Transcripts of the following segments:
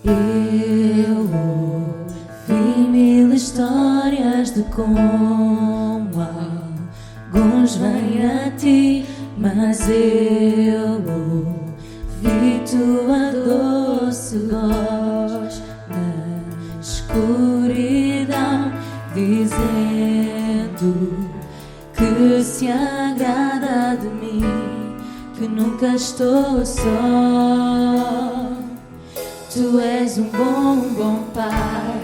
Eu ouvi 1000 histórias de como alguns vêm a ti, mas eu ouvi tua doce voz na escuridão, dizendo que se agrada de mim, que nunca estou só. Tu és um bom pai,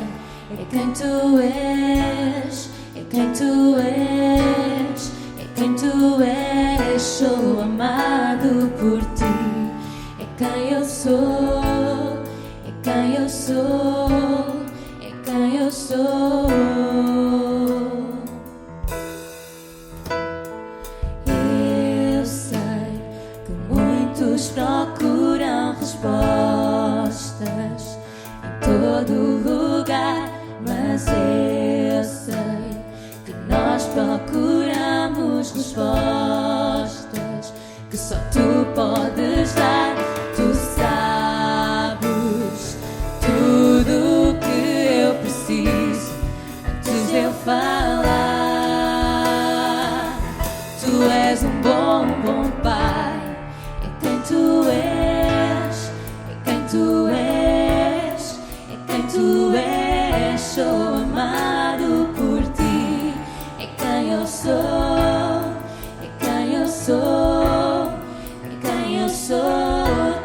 é quem tu és, é quem tu és, é quem tu és. Sou amado por ti, é quem eu sou, é quem eu sou, é quem eu sou. Eu sei que muitos procuram respostas em todo lugar, mas eu sei que nós procuramos respostas que só tu podes dar. Tu sabes tudo o que eu preciso antes de eu falar. Tu és um bom pai, é quem tu és, é quem tu és, é quem tu és. Sou amado por ti, é quem eu sou, é quem eu sou, é quem eu sou.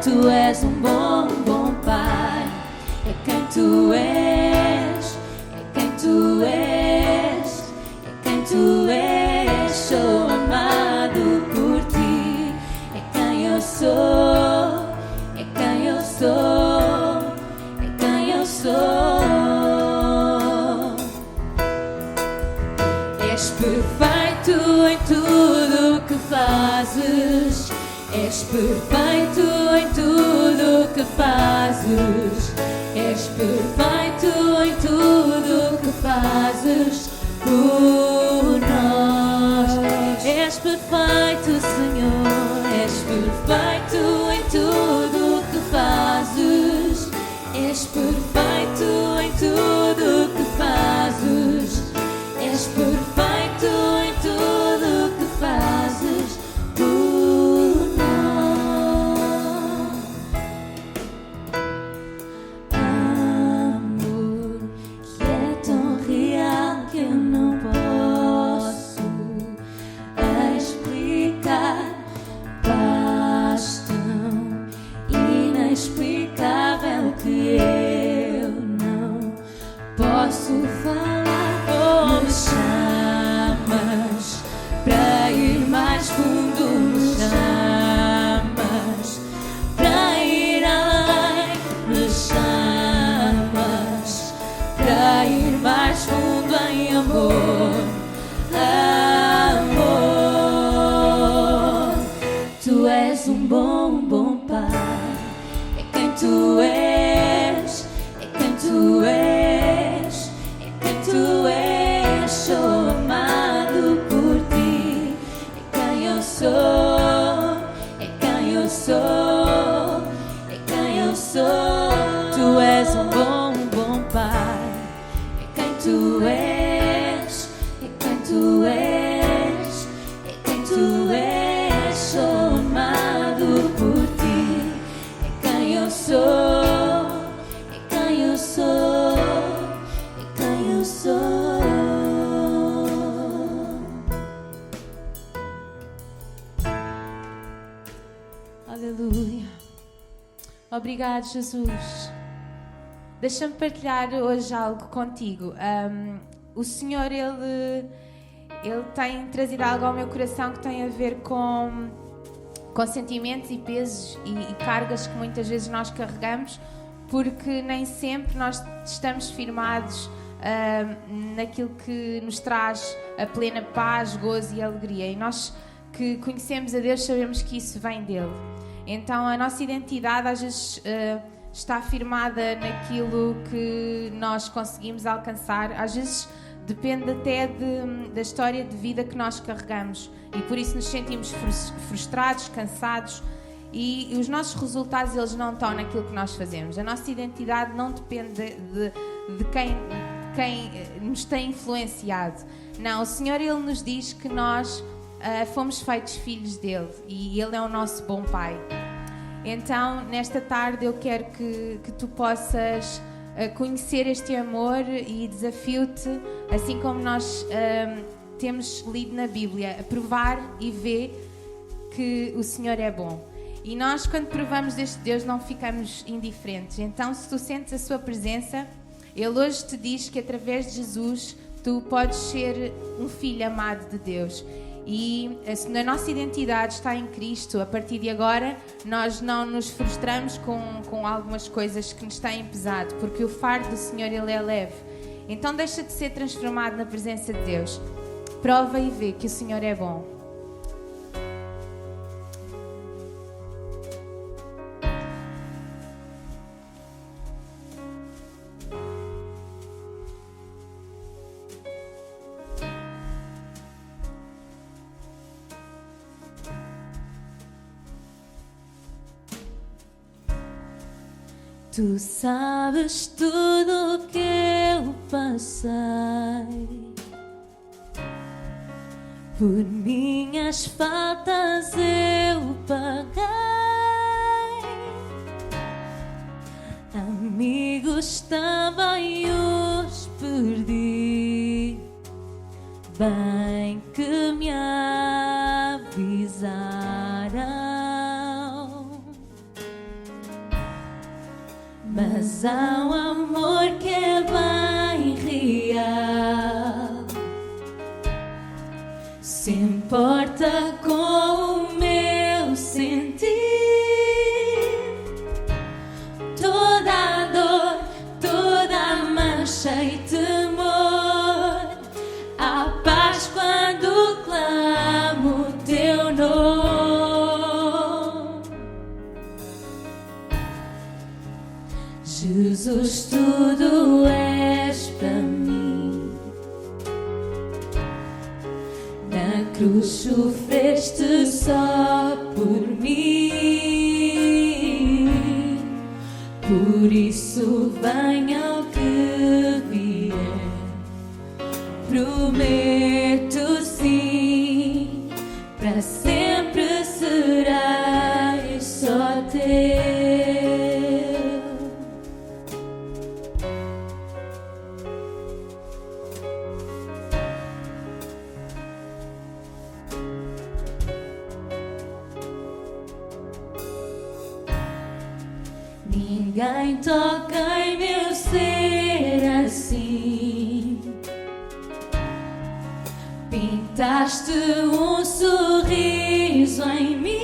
Tu és um bom pai, é quem tu és, é quem tu és, é quem tu és. Sou amado por ti, é quem eu sou, é quem eu sou, é quem eu sou. És perfeito em tudo o que fazes, és perfeito em tudo o que fazes, és perfeito em tudo o que fazes por nós. És perfeito, Senhor, és perfeito em tudo o que fazes, és perfeito em tudo o que fazes, és perfeito em tudo o que fazes por nós. Amor que é tão real que eu não posso explicar, paz tão inexplicável que eu não posso falar. Me chamas para ir mais fundo, me chamas para ir além, me chamas para ir mais fundo em amor, amor. Tu és um bom pai, é quem tu és, é quem tu és, é quem tu és. Sou amado por ti, é quem eu sou, é quem eu sou, é quem eu sou. Tu és um bom pai, é quem tu és, é quem tu és, é quem tu és. Sou amado por ti, é quem eu sou, é quem eu sou, é quem eu sou. Aleluia. Obrigado, Jesus. Deixa-me partilhar hoje algo contigo. O Senhor, Ele tem trazido algo ao meu coração que tem a ver com sentimentos e pesos e cargas que muitas vezes nós carregamos, porque nem sempre nós estamos firmados naquilo que nos traz a plena paz, gozo e alegria. E nós que conhecemos a Deus sabemos que isso vem dele. Então a nossa identidade às vezes está firmada naquilo que nós conseguimos alcançar. Às vezes depende até da história de vida que nós carregamos, e por isso nos sentimos frustrados, cansados E os nossos resultados, eles não estão naquilo que nós fazemos. A nossa identidade não depende de quem nos tem influenciado. Não, o Senhor, Ele nos diz que nós fomos feitos filhos dEle e Ele é o nosso bom Pai. Então, nesta tarde, eu quero que tu possas conhecer este amor e desafio-te, assim como nós temos lido na Bíblia, a provar e ver que o Senhor é bom. E nós, quando provamos deste Deus, não ficamos indiferentes. Então, se tu sentes a sua presença, Ele hoje te diz que através de Jesus tu podes ser um filho amado de Deus. E a nossa identidade está em Cristo. A partir de agora, nós não nos frustramos com algumas coisas que nos têm pesado, porque o fardo do Senhor, Ele é leve. Então deixa de ser transformado na presença de Deus. Prova e vê que o Senhor é bom. Tu sabes tudo o que eu passei, por minhas faltas eu paguei. Amigos também os perdi, bem que me avisaram. Mas há um amor que é bem real, se importa com o meu sentir. Toda a dor, toda a mancha e temor, há paz quando clamo o teu nome. Jesus, tudo és para mim. Na cruz sofreste só por mim. Por isso venha o que vier, prometo sim, para sempre serás só teu. Ninguém toca em meu ser assim. Pintaste um sorriso em mim.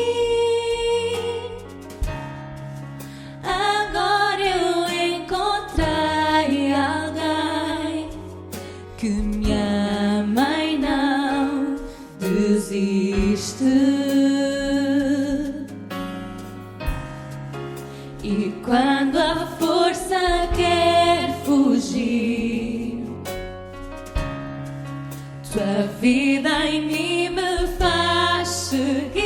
Agora eu encontrei alguém que me ama e não desiste. E quando a força quer fugir, tua vida em mim me faz seguir.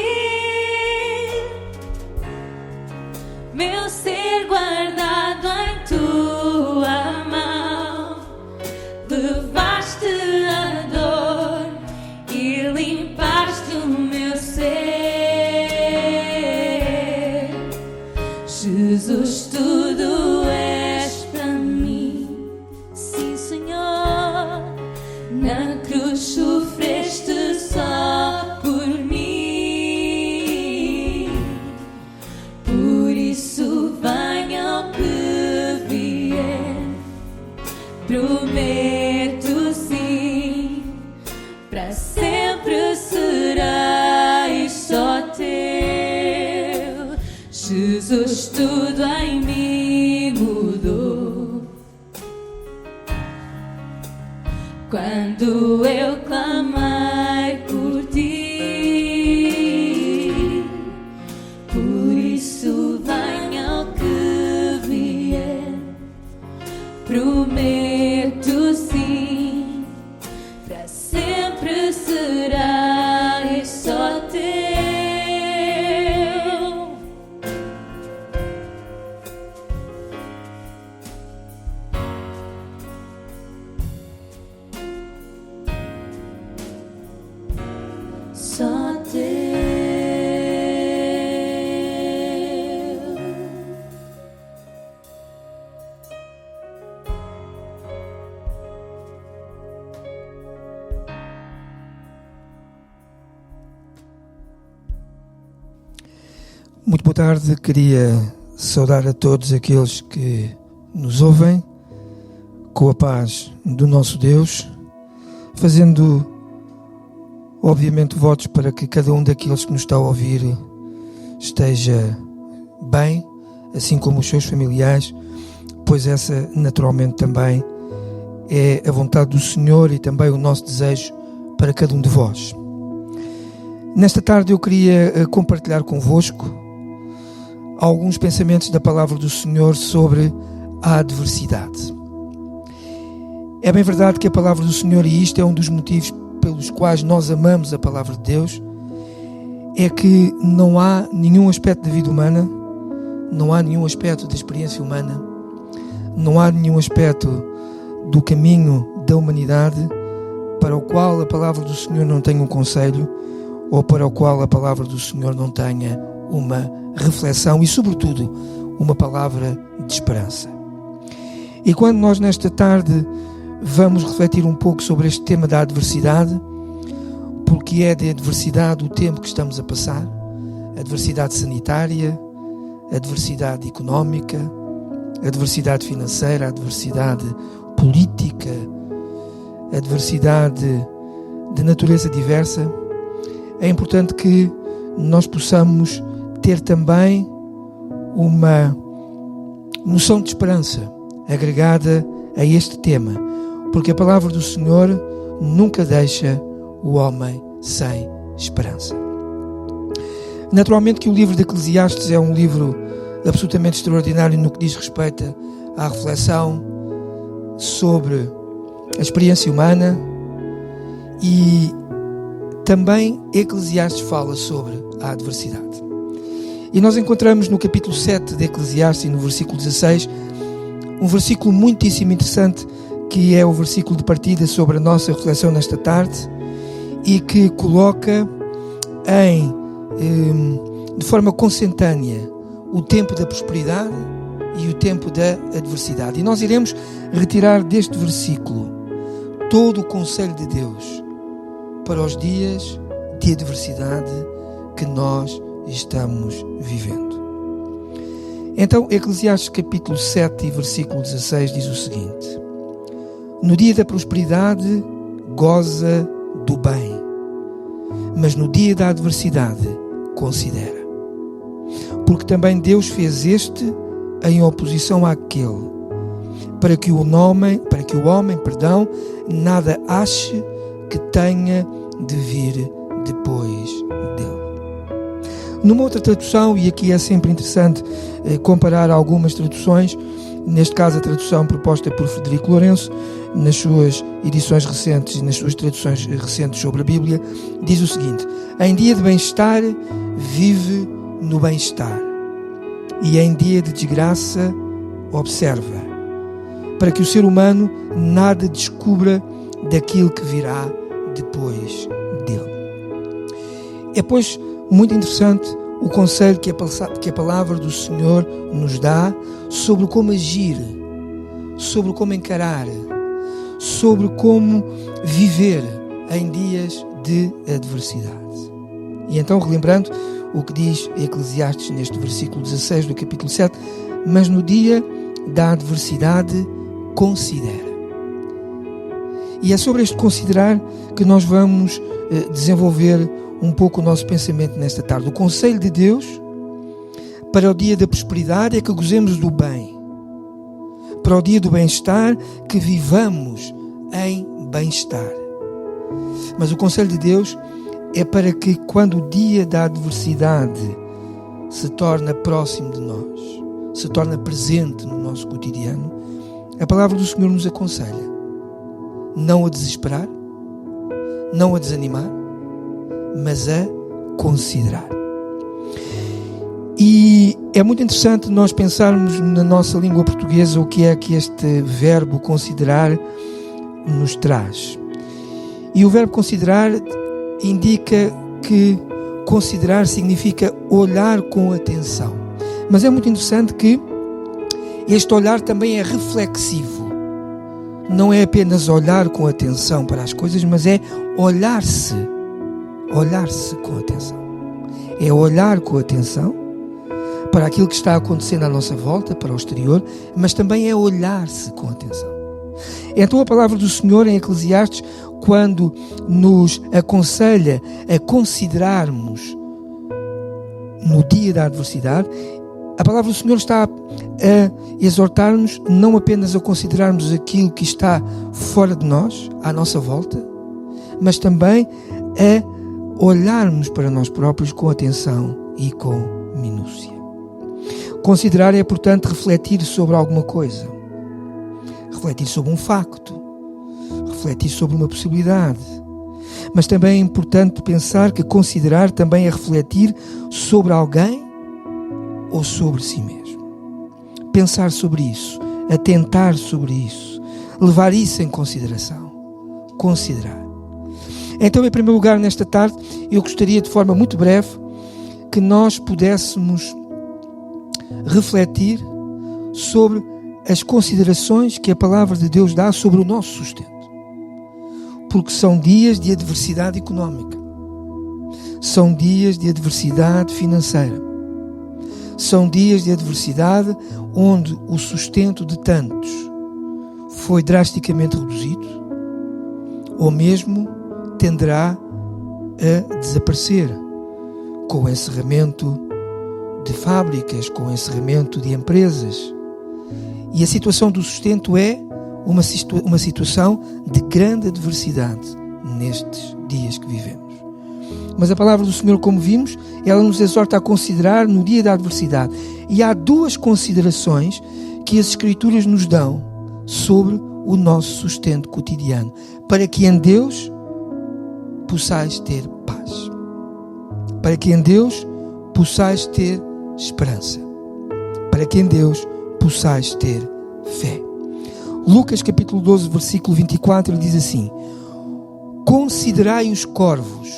Meu ser guardado em tua mão, levaste a dor e limpaste o meu ser. Jesus, tudo és para mim. Sim, Senhor, na cruz sofreste só por mim. Por isso venha o que vier, prometo sim, para sempre serás só teu. Jesus, tudo em mim mudou quando eu clamei por ti. Por isso venha o que vier, prometo sim, para sempre serás só teu. Muito boa tarde, queria saudar a todos aqueles que nos ouvem com a paz do nosso Deus, fazendo obviamente votos para que cada um daqueles que nos está a ouvir esteja bem, assim como os seus familiares, pois essa naturalmente também é a vontade do Senhor e também o nosso desejo para cada um de vós. Nesta tarde eu queria compartilhar convosco alguns pensamentos da palavra do Senhor sobre a adversidade. É bem verdade que a palavra do Senhor, e isto é um dos motivos pelos quais nós amamos a palavra de Deus, é que não há nenhum aspecto da vida humana, não há nenhum aspecto da experiência humana, não há nenhum aspecto do caminho da humanidade para o qual a palavra do Senhor não tenha um conselho ou para o qual a palavra do Senhor não tenha uma reflexão e, sobretudo, uma palavra de esperança. E quando nós nesta tarde vamos refletir um pouco sobre este tema da adversidade, porque é de adversidade o tempo que estamos a passar, adversidade sanitária, adversidade económica, adversidade financeira, adversidade política, adversidade de natureza diversa, é importante que nós possamos ter também uma noção de esperança agregada a este tema, porque a palavra do Senhor nunca deixa o homem sem esperança. Naturalmente que o livro de Eclesiastes é um livro absolutamente extraordinário no que diz respeito à reflexão sobre a experiência humana, e também Eclesiastes fala sobre a adversidade. E nós encontramos no capítulo 7 de Eclesiastes e no versículo 16 um versículo muitíssimo interessante, que é o versículo de partida sobre a nossa reflexão nesta tarde e que coloca de forma consentânea o tempo da prosperidade e o tempo da adversidade. E nós iremos retirar deste versículo todo o conselho de Deus para os dias de adversidade que nós estamos vivendo. Então, Eclesiastes capítulo 7 e versículo 16 diz o seguinte: no dia da prosperidade goza do bem, mas no dia da adversidade considera. Porque também Deus fez este em oposição àquele, para que o homem, nada ache que tenha de vir depois dele. Numa outra tradução, e aqui é sempre interessante comparar algumas traduções, neste caso a tradução proposta por Frederico Lourenço, nas suas edições recentes e nas suas traduções recentes sobre a Bíblia, diz o seguinte: em dia de bem-estar, vive no bem-estar, e em dia de desgraça, observa, para que o ser humano nada descubra daquilo que virá depois dele. É, pois, muito interessante o conselho que a palavra do Senhor nos dá sobre como agir, sobre como encarar, sobre como viver em dias de adversidade. E então, relembrando o que diz Eclesiastes neste versículo 16 do capítulo 7, mas no dia da adversidade considera. E é sobre este considerar que nós vamos desenvolver um pouco o nosso pensamento nesta tarde. O conselho de Deus para o dia da prosperidade é que gozemos do bem, para o dia do bem-estar que vivamos em bem-estar. Mas o conselho de Deus é para que quando o dia da adversidade se torna próximo de nós, se torna presente no nosso cotidiano, a palavra do Senhor nos aconselha não a desesperar, não a desanimar, mas a considerar. E é muito interessante nós pensarmos na nossa língua portuguesa o que é que este verbo considerar nos traz. E o verbo considerar indica que considerar significa olhar com atenção. Mas é muito interessante que este olhar também é reflexivo. Não é apenas olhar com atenção para as coisas, mas é olhar-se com atenção. É olhar com atenção para aquilo que está acontecendo à nossa volta, para o exterior, mas também é olhar-se com atenção. Então a palavra do Senhor em Eclesiastes, quando nos aconselha a considerarmos no dia da adversidade, a palavra do Senhor está a exortar-nos não apenas a considerarmos aquilo que está fora de nós, à nossa volta, mas também a olharmos para nós próprios com atenção e com minúcia. Considerar é, portanto, refletir sobre alguma coisa, refletir sobre um facto, refletir sobre uma possibilidade, mas também é importante pensar que considerar também é refletir sobre alguém ou sobre si mesmo. Pensar sobre isso, atentar sobre isso, levar isso em consideração, considerar. Então, em primeiro lugar, nesta tarde, eu gostaria de forma muito breve que nós pudéssemos refletir sobre as considerações que a palavra de Deus dá sobre o nosso sustento. Porque são dias de adversidade económica, são dias de adversidade financeira, são dias de adversidade onde o sustento de tantos foi drasticamente reduzido ou mesmo tenderá a desaparecer com o encerramento de fábricas, com o encerramento de empresas. E a situação do sustento é uma situação de grande adversidade nestes dias que vivemos. Mas a palavra do Senhor, como vimos, ela nos exorta a considerar no dia da adversidade. E há duas considerações que as Escrituras nos dão sobre o nosso sustento cotidiano, para que em Deus possais ter paz, para que em Deus possais ter esperança, para que em Deus possais ter fé. Lucas capítulo 12, versículo 24, ele diz assim: considerai os corvos,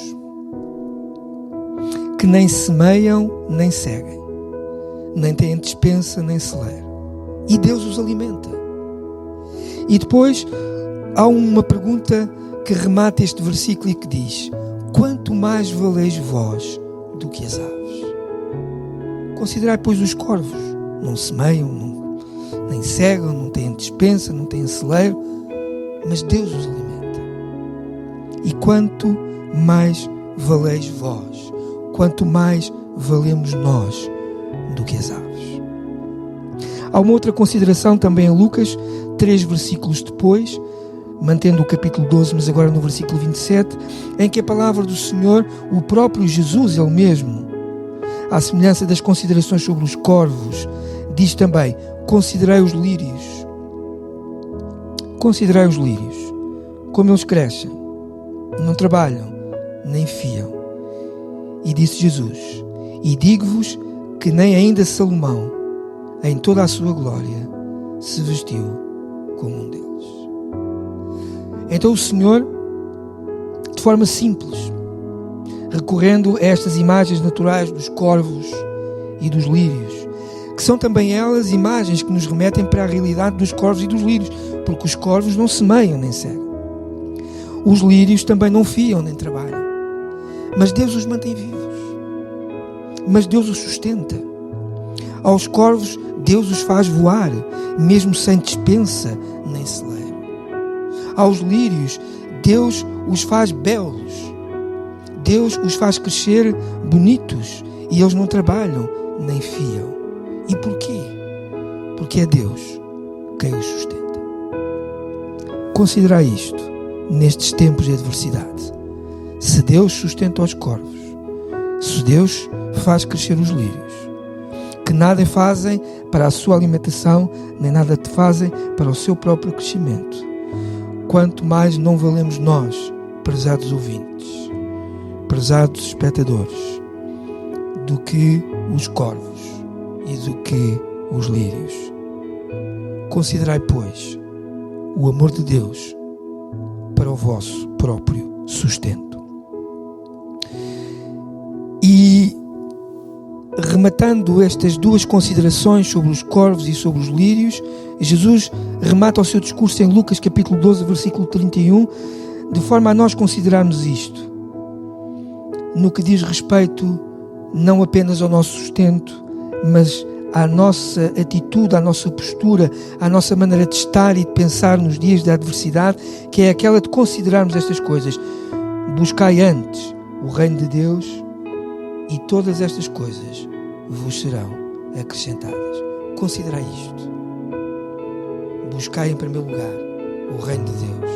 que nem semeiam, nem seguem, nem têm despensa, nem celeiro, e Deus os alimenta. E depois há uma pergunta que remata este versículo e que diz: quanto mais valeis vós do que as aves? Considerai, pois, os corvos, não semeiam, nem cegam, não têm despensa, não têm celeiro, mas Deus os alimenta. E quanto mais valeis vós, quanto mais valemos nós do que as aves. Há uma outra consideração também em Lucas, 3 versículos depois, mantendo o capítulo 12, mas agora no versículo 27, em que a palavra do Senhor, o próprio Jesus, ele mesmo, à semelhança das considerações sobre os corvos, diz também: considerai os lírios. Considerai os lírios, como eles crescem, não trabalham, nem fiam. E disse Jesus: e digo-vos que nem ainda Salomão, em toda a sua glória, se vestiu como um deles. Então o Senhor, de forma simples, recorrendo a estas imagens naturais dos corvos e dos lírios, que são também elas imagens que nos remetem para a realidade dos corvos e dos lírios, porque os corvos não semeiam nem cegam. Os lírios também não fiam nem trabalham, mas Deus os mantém vivos, mas Deus os sustenta. Aos corvos Deus os faz voar, mesmo sem despensa nem celeiro. Aos lírios Deus os faz belos, Deus os faz crescer bonitos, e eles não trabalham nem fiam. E porquê? Porque é Deus quem os sustenta. Considerai isto nestes tempos de adversidade. Se Deus sustenta os corvos, se Deus faz crescer os lírios, que nada fazem para a sua alimentação, nem nada te fazem para o seu próprio crescimento, quanto mais não valemos nós, prezados ouvintes, prezados espectadores, do que os corvos e do que os lírios. Considerai, pois, o amor de Deus para o vosso próprio sustento. E rematando estas duas considerações sobre os corvos e sobre os lírios, Jesus remata o seu discurso em Lucas capítulo 12, versículo 31, de forma a nós considerarmos isto, no que diz respeito não apenas ao nosso sustento, mas à nossa atitude, à nossa postura, à nossa maneira de estar e de pensar nos dias da adversidade, que é aquela de considerarmos estas coisas. Buscai antes o reino de Deus e todas estas coisas vos serão acrescentadas. Considerai isto. Buscai em primeiro lugar o reino de Deus.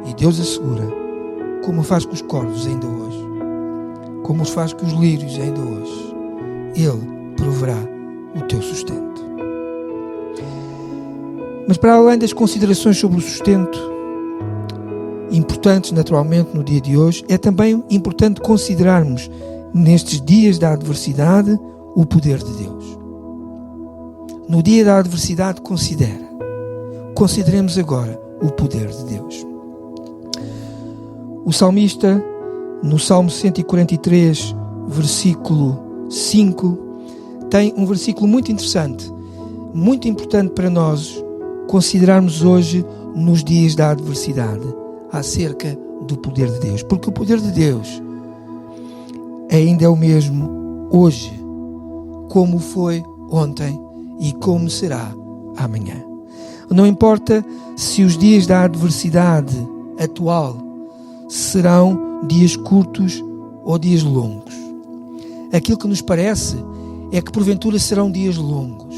E Deus assegura, como faz com os corvos ainda hoje, como os faz com os lírios ainda hoje, Ele proverá o teu sustento. Mas para além das considerações sobre o sustento, importantes naturalmente no dia de hoje, é também importante considerarmos nestes dias da adversidade o poder de Deus. No dia da adversidade consideremos agora o poder de Deus. O salmista, no Salmo 143, versículo 5, tem um versículo muito interessante, muito importante para nós considerarmos hoje nos dias da adversidade, acerca do poder de Deus. Porque o poder de Deus ainda é o mesmo hoje, como foi ontem e como será amanhã. Não importa se os dias da adversidade atual serão dias curtos ou dias longos. Aquilo que nos parece é que porventura serão dias longos,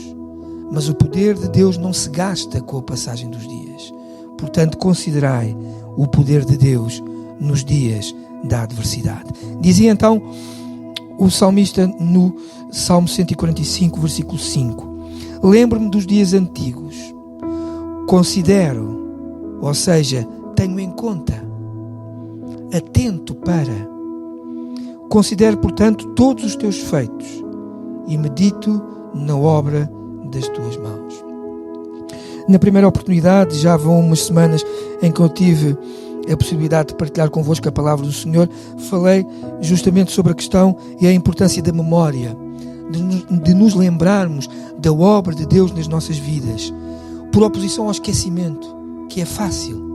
mas o poder de Deus não se gasta com a passagem dos dias. Portanto, considerai o poder de Deus nos dias da adversidade. Dizia então o salmista no Salmo 145, versículo 5: lembro-me dos dias antigos, considero, ou seja, tenho em conta, atento para, considero, portanto, todos os teus feitos e medito na obra das tuas mãos. Na primeira oportunidade, já vão umas semanas em que eu tive a possibilidade de partilhar convosco a palavra do Senhor, falei justamente sobre a questão e a importância da memória, de nos lembrarmos da obra de Deus nas nossas vidas, por oposição ao esquecimento, que é fácil,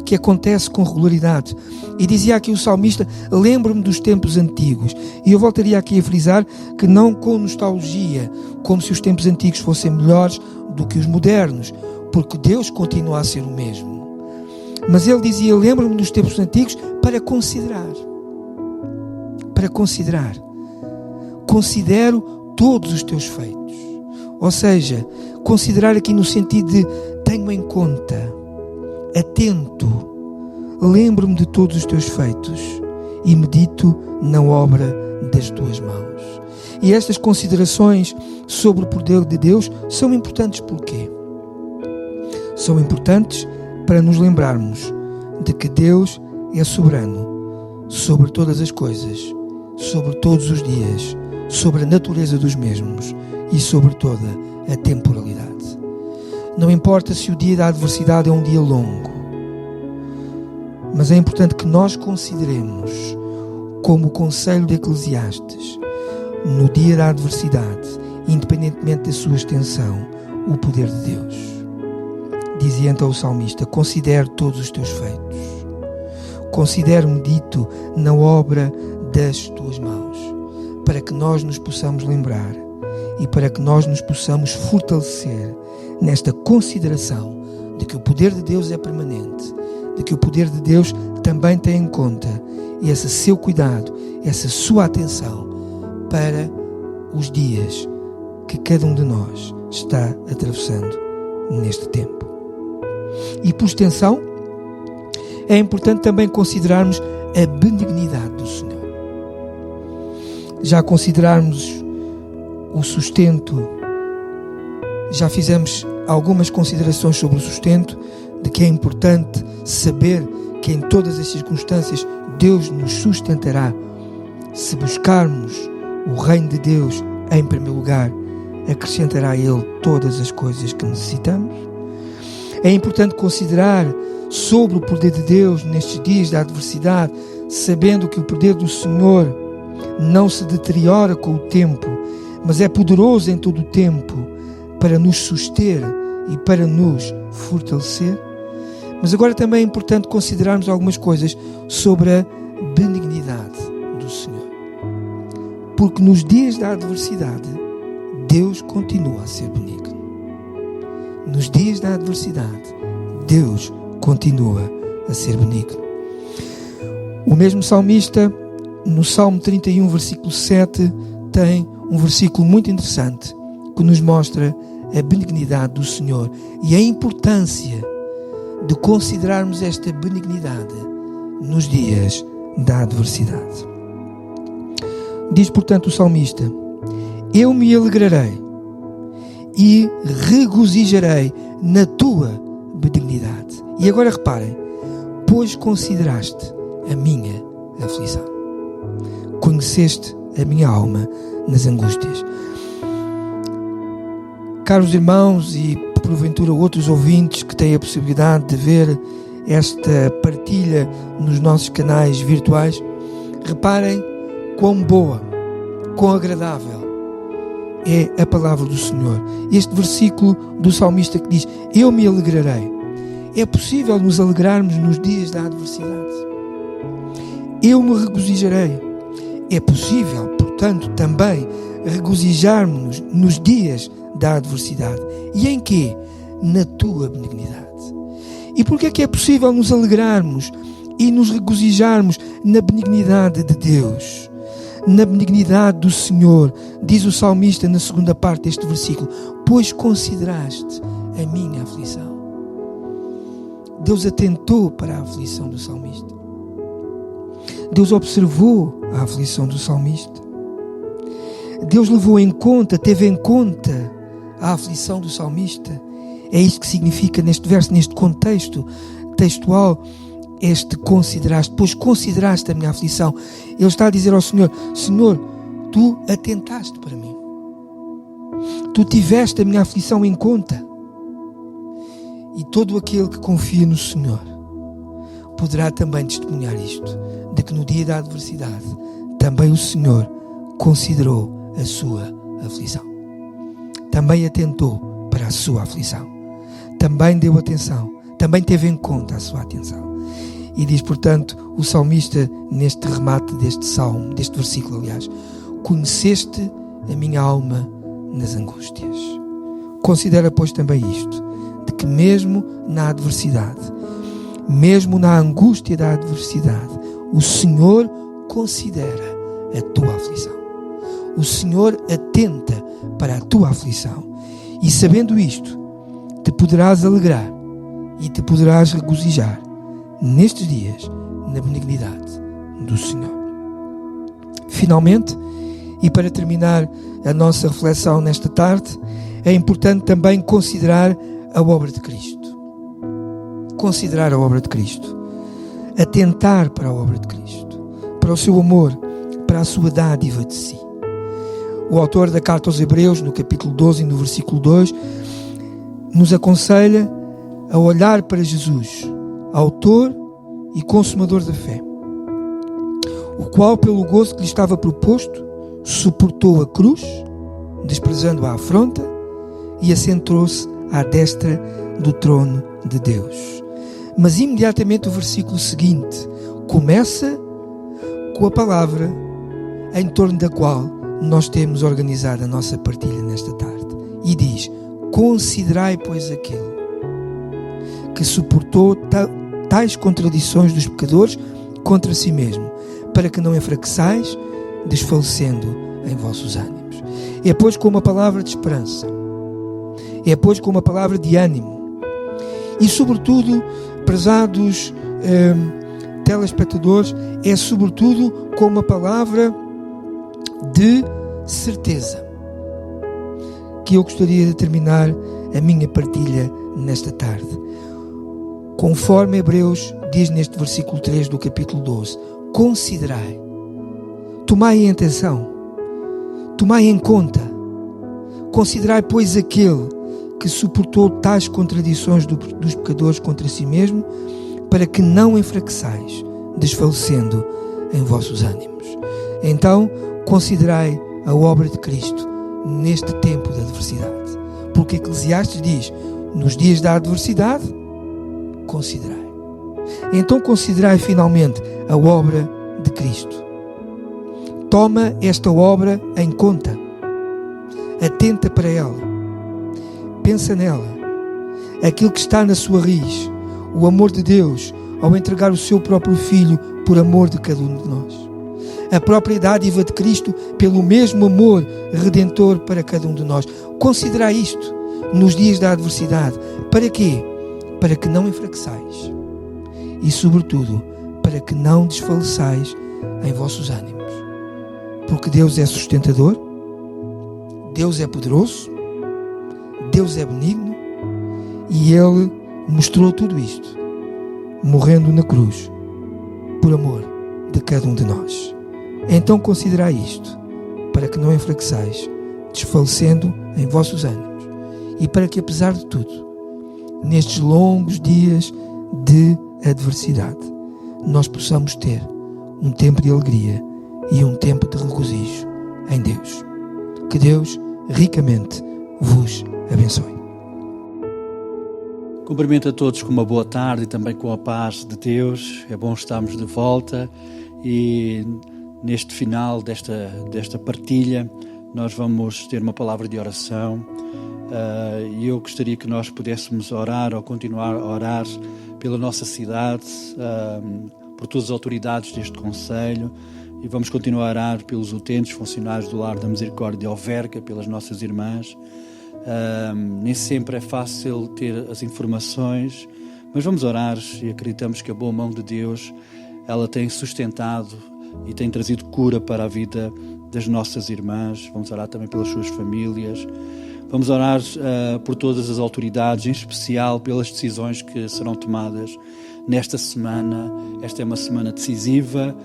que acontece com regularidade. E dizia aqui o salmista: lembro-me dos tempos antigos. E eu voltaria aqui a frisar que não com nostalgia, como se os tempos antigos fossem melhores do que os modernos, porque Deus continua a ser o mesmo. Mas ele dizia: lembro-me dos tempos antigos para considerar. Para considerar. Considero todos os teus feitos. Ou seja, considerar aqui no sentido de tenho em conta, atento, lembro-me de todos os teus feitos e medito na obra das tuas mãos. E estas considerações sobre o poder de Deus são importantes porquê? São importantes para nos lembrarmos de que Deus é soberano sobre todas as coisas, sobre todos os dias, sobre a natureza dos mesmos e sobre toda a temporalidade. Não importa se o dia da adversidade é um dia longo, mas é importante que nós consideremos, como o conselho de Eclesiastes, no dia da adversidade, independentemente da sua extensão, o poder de Deus. Dizia então o salmista: considero todos os teus feitos, considero medito na obra das tuas mãos, para que nós nos possamos lembrar e para que nós nos possamos fortalecer nesta consideração de que o poder de Deus é permanente, de que o poder de Deus também tem em conta esse seu cuidado, essa sua atenção para os dias que cada um de nós está atravessando neste tempo. E por extensão, é importante também considerarmos a benignidade do Senhor. Já considerarmos o sustento, já fizemos algumas considerações sobre o sustento, de que é importante saber que em todas as circunstâncias Deus nos sustentará se buscarmos o reino de Deus em primeiro lugar, acrescentará a Ele todas as coisas que necessitamos. É importante considerar sobre o poder de Deus nestes dias da adversidade, sabendo que o poder do Senhor não se deteriora com o tempo, mas é poderoso em todo o tempo para nos suster e para nos fortalecer. Mas agora também é importante considerarmos algumas coisas sobre a benignidade do Senhor. Porque nos dias da adversidade, Deus continua a ser benigno. Nos dias da adversidade, Deus continua a ser benigno. O mesmo salmista, no Salmo 31, versículo 7, tem um versículo muito interessante que nos mostra a benignidade do Senhor e a importância de considerarmos esta benignidade nos dias da adversidade. Diz, portanto, o salmista: eu me alegrarei e regozijarei na tua benignidade. E agora reparem: pois consideraste a minha aflição, conheceste a minha alma nas angústias. Caros irmãos e porventura outros ouvintes que têm a possibilidade de ver esta partilha nos nossos canais virtuais, reparem quão boa, quão agradável é a palavra do Senhor. Este versículo do salmista que diz: eu me alegrarei. É possível nos alegrarmos nos dias da adversidade. Eu me regozijarei. É possível, portanto, também regozijarmos nos dias da adversidade. E em quê? Na tua benignidade. E porquê é que é possível nos alegrarmos e nos regozijarmos na benignidade de Deus? Na benignidade do Senhor, diz o salmista na segunda parte deste versículo: pois consideraste a minha aflição. Deus atentou para a aflição do salmista. Deus observou a aflição do salmista. Deus levou em conta, teve em conta a aflição do salmista. É isto que significa neste verso, neste contexto textual, este consideraste, pois consideraste a minha aflição. Ele está a dizer ao Senhor: Senhor, tu atentaste para mim. Tu tiveste a minha aflição em conta. E todo aquele que confia no Senhor poderá também testemunhar isto, de que no dia da adversidade também o Senhor considerou a sua aflição. Também atentou para a sua aflição. Também deu atenção, também teve em conta a sua atenção. E diz, portanto, o salmista, neste remate deste salmo, deste versículo, aliás: conheceste a minha alma nas angústias. Considera, pois, também isto, de que mesmo na adversidade, mesmo na angústia da adversidade, o Senhor considera a tua aflição. O Senhor atenta para a tua aflição. E sabendo isto, te poderás alegrar e te poderás regozijar nestes dias na benignidade do Senhor. Finalmente, e para terminar a nossa reflexão nesta tarde, é importante também considerar a obra de Cristo. Considerar a obra de Cristo. Atentar para a obra de Cristo, para o seu amor, para a sua dádiva de si. O autor da carta aos Hebreus, no capítulo 12 e no versículo 2, nos aconselha a olhar para Jesus, autor e consumador da fé, o qual, pelo gozo que lhe estava proposto, suportou a cruz, desprezando a afronta, e assentou-se à destra do trono de Deus. Mas imediatamente o versículo seguinte começa com a palavra em torno da qual nós temos organizado a nossa partilha nesta tarde. E diz: considerai, pois, aquele que suportou tais contradições dos pecadores contra si mesmo, para que não enfraqueçais, desfalecendo em vossos ânimos. É, pois, com uma palavra de esperança. É, pois, com uma palavra de ânimo. E, sobretudo, prezados telespectadores, é, sobretudo, com uma palavra de certeza que eu gostaria de terminar a minha partilha nesta tarde. Conforme Hebreus diz neste versículo 3 do capítulo 12: considerai, tomai em atenção, tomai em conta, considerai, pois, aquele que suportou tais contradições dos pecadores contra si mesmo, para que não enfraqueçais, desfalecendo em vossos ânimos. Então, considerai a obra de Cristo neste tempo de adversidade. Porque Eclesiastes diz: nos dias da adversidade, considerai. Então considerai finalmente a obra de Cristo. Toma esta obra em conta. atenta para ela, pensa nela, aquilo que está na sua raiz, o amor de Deus ao entregar o seu próprio Filho por amor de cada um de nós. A própria dádiva de Cristo pelo mesmo amor redentor para cada um de nós. Considerai isto nos dias da adversidade. Para quê? Para que não enfraqueçais. E, sobretudo, para que não desfaleçais em vossos ânimos. Porque Deus é sustentador, Deus é poderoso, Deus é benigno e Ele mostrou tudo isto, morrendo na cruz, por amor de cada um de nós. Então considerai isto, para que não enfraqueçais, desfalecendo em vossos ânimos, e para que, apesar de tudo, nestes longos dias de adversidade, nós possamos ter um tempo de alegria e um tempo de regozijo em Deus. Que Deus ricamente vos abençoe. Cumprimento a todos com uma boa tarde e também com a paz de Deus. É bom estarmos de volta e neste final desta partilha nós vamos ter uma palavra de oração e eu gostaria que nós pudéssemos orar ou continuar a orar pela nossa cidade, por todas as autoridades deste concelho, e vamos continuar a orar pelos utentes, funcionários do Lar da Misericórdia de Alverca, pelas nossas irmãs. Nem sempre é fácil ter as informações, mas vamos orar e acreditamos que a boa mão de Deus ela tem sustentado e tem trazido cura para a vida das nossas irmãs. Vamos orar também pelas suas famílias. Vamos orar por todas as autoridades, em especial pelas decisões que serão tomadas nesta semana. Esta é uma semana decisiva.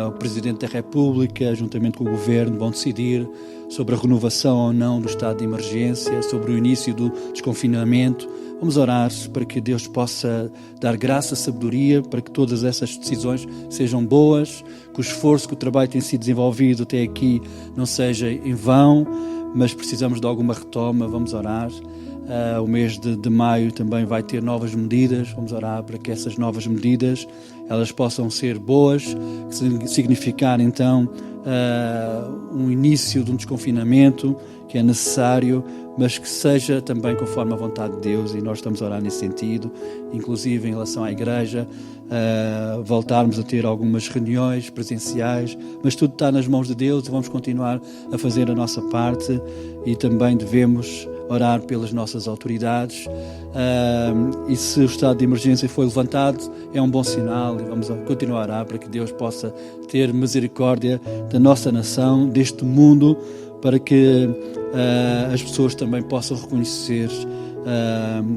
O Presidente da República, juntamente com o Governo, vão decidir sobre a renovação ou não do estado de emergência, sobre o início do desconfinamento. Vamos orar para que Deus possa dar graça, sabedoria, para que todas essas decisões sejam boas, que o esforço, que o trabalho tem sido desenvolvido até aqui não seja em vão, mas precisamos de alguma retoma. Vamos orar. O mês de maio também vai ter novas medidas. Vamos orar para que essas novas medidas elas possam ser boas, que significar então um início de um desconfinamento que é necessário, mas que seja também conforme a vontade de Deus, e nós estamos a orar nesse sentido, inclusive em relação à igreja, voltarmos a ter algumas reuniões presenciais, mas tudo está nas mãos de Deus e vamos continuar a fazer a nossa parte, e também devemos orar pelas nossas autoridades, e se o estado de emergência foi levantado, é um bom sinal, e vamos continuar a orar para que Deus possa ter misericórdia da nossa nação, deste mundo, para que as pessoas também possam reconhecer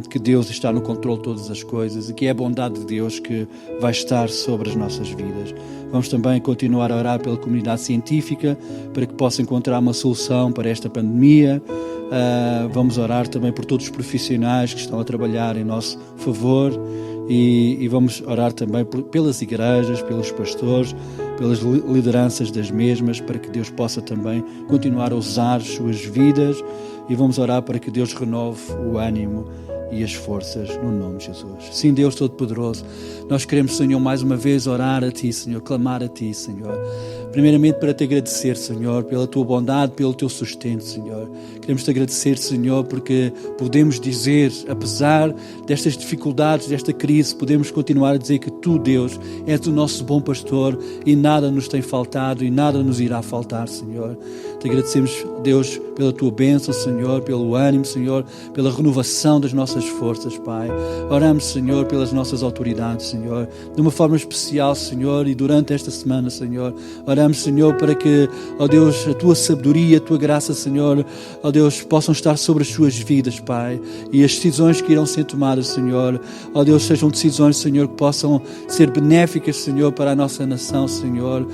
que Deus está no controle de todas as coisas e que é a bondade de Deus que vai estar sobre as nossas vidas. Vamos também continuar a orar pela comunidade científica para que possa encontrar uma solução para esta pandemia. Vamos orar também por todos os profissionais que estão a trabalhar em nosso favor, e vamos orar também pelas igrejas, pelos pastores, pelas lideranças das mesmas, para que Deus possa também continuar a usar as suas vidas, e vamos orar para que Deus renove o ânimo e as forças no nome de Jesus. Sim, Deus Todo-Poderoso, nós queremos, Senhor, mais uma vez orar a Ti, Senhor, clamar a Ti, Senhor. Primeiramente para Te agradecer, Senhor, pela Tua bondade, pelo Teu sustento, Senhor. Queremos Te agradecer, Senhor, porque podemos dizer, apesar destas dificuldades, desta crise, podemos continuar a dizer que Tu, Deus, és o nosso bom pastor e nada nos tem faltado e nada nos irá faltar, Senhor. Te agradecemos, Deus, pela Tua bênção, Senhor, pelo ânimo, Senhor, pela renovação das nossas forças, Pai. Oramos, Senhor, pelas nossas autoridades, Senhor, de uma forma especial, Senhor, e durante esta semana, Senhor, oramos, Senhor, para que, ó Deus, a Tua sabedoria, a Tua graça, Senhor, ó Deus, possam estar sobre as suas vidas, Pai, e as decisões que irão ser tomadas, Senhor, ó Deus, sejam decisões, Senhor, que possam ser benéficas, Senhor, para a nossa nação, Senhor,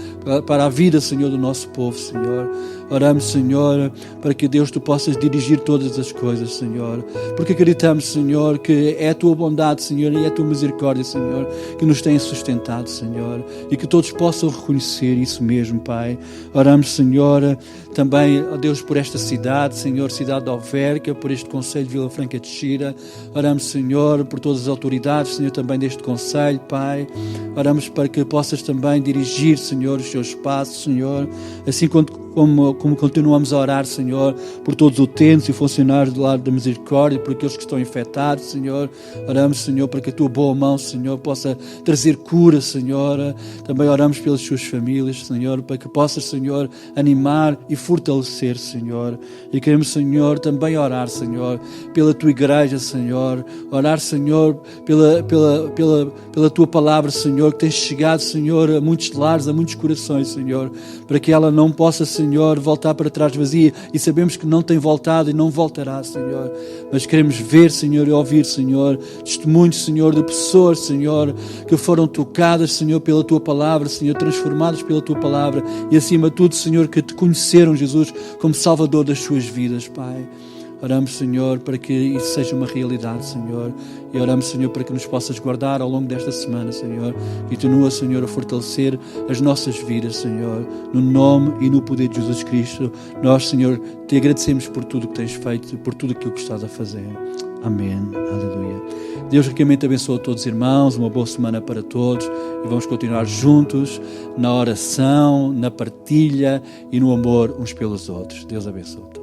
para a vida, Senhor, do nosso povo, Senhor. Oramos, Senhor, para que, Deus, Tu possas dirigir todas as coisas, Senhor, porque acreditamos, Senhor, que é a Tua bondade, Senhor, e é a Tua misericórdia, Senhor, que nos tem sustentado, Senhor, e que todos possam reconhecer isso mesmo, Pai. Oramos, Senhor, também, ó Deus, por esta cidade, Senhor, cidade de Alverca, por este concelho de Vila Franca de Xira. Oramos, Senhor, por todas as autoridades, Senhor, também deste concelho, Pai. Oramos para que possas também dirigir, Senhor, os Teus passos, Senhor, assim como continuamos a orar, Senhor, por todos os utentes e funcionários do lado da misericórdia, por aqueles que estão infectados, Senhor. Oramos, Senhor, para que a tua boa mão, Senhor, possa trazer cura, Senhor. Também oramos pelas suas famílias, Senhor, para que possas, Senhor, animar e fortalecer, Senhor. E queremos, Senhor, também orar, Senhor, pela tua igreja, Senhor. Orar, Senhor, pela tua palavra, Senhor, que tens chegado, Senhor, a muitos lares, a muitos corações, Senhor, para que ela não possa, Senhor, voltar para trás vazia, e sabemos que não tem voltado e não voltará, Senhor, mas queremos ver, Senhor, e ouvir, Senhor, testemunhos, Senhor, de pessoas, Senhor, que foram tocadas, Senhor, pela tua palavra, Senhor, transformadas pela tua palavra, e acima de tudo, Senhor, que te conheceram, Jesus, como Salvador das suas vidas, Pai. Oramos, Senhor, para que isso seja uma realidade, Senhor. E oramos, Senhor, para que nos possas guardar ao longo desta semana, Senhor. E continua, Senhor, a fortalecer as nossas vidas, Senhor. No nome e no poder de Jesus Cristo. Nós, Senhor, te agradecemos por tudo que tens feito e por tudo aquilo que estás a fazer. Amém. Aleluia. Deus ricamente abençoe a todos os irmãos. Uma boa semana para todos. E vamos continuar juntos na oração, na partilha e no amor uns pelos outros. Deus abençoe.